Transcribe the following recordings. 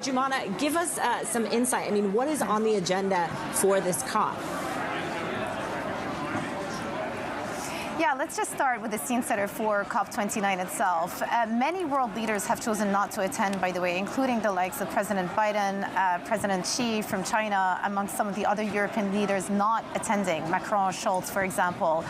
Joumanna, give us some insight. I mean, what is on the agenda for this COP? Yeah, let's just start with the scene setter for COP29 itself. Many world leaders have chosen not to attend, by the way, including the likes of President Biden, President Xi from China, amongst some of the other European leaders not attending, Macron, Scholz, for example.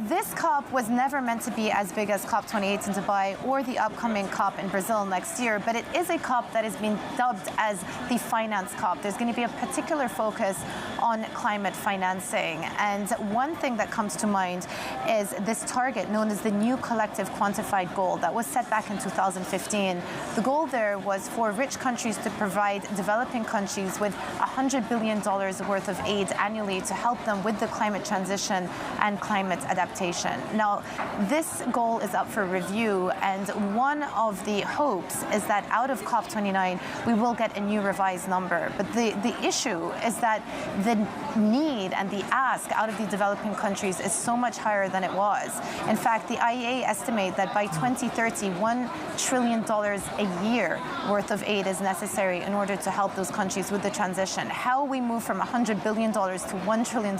This COP was never meant to be as big as COP28 in Dubai or the upcoming COP in Brazil next year, but it is a COP that is being dubbed as the finance COP. There's going to be a particular focus on climate financing. And one thing that comes to mind is this target known as the new collective quantified goal that was set back in 2015. The goal there was for rich countries to provide developing countries with $100 billion worth of aid annually to help them with the climate transition and climate adaptation. Now, this goal is up for review, and one of the hopes is that out of COP29, we will get a new revised number. But the issue is that the need and the ask out of the developing countries is so much higher than it was. In fact, the IEA estimate that by 2030, $1 trillion a year worth of aid is necessary in order to help those countries with the transition. How we move from $100 billion to $1 trillion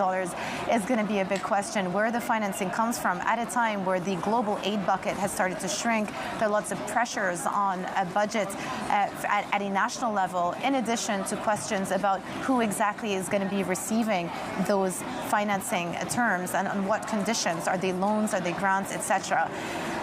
is going to be a big question. Where the financing comes from at a time where the global aid bucket has started to shrink, there are lots of pressures on a budget at a national level, in addition to questions about who exactly is going to be receiving those financing terms and on what conditions. Are they loans, are they grants, etc.?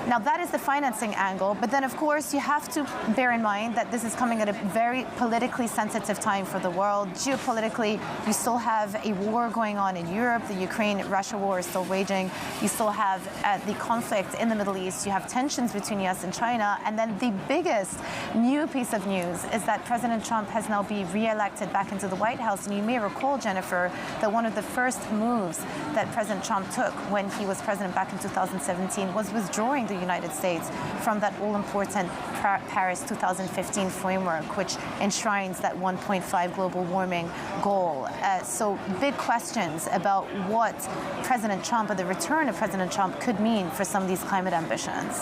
Now, that is the financing angle, but then, of course, you have to bear in mind that this is coming at a very politically sensitive time for the world. Geopolitically, you still have a war going on in Europe. The Ukraine-Russia war is still raging. You still have the conflict in the Middle East. You have tensions between US and China. And then the biggest new piece of news is that President Trump has now been re-elected back into the White House. And you may recall, Jennifer, that one of the first moves that President Trump took when he was president back in 2017 was withdrawing the United States from that all-important Paris 2015 framework, which enshrines that 1.5 global warming goal. So big questions about what President Trump or the return of President Trump could mean for some of these climate ambitions.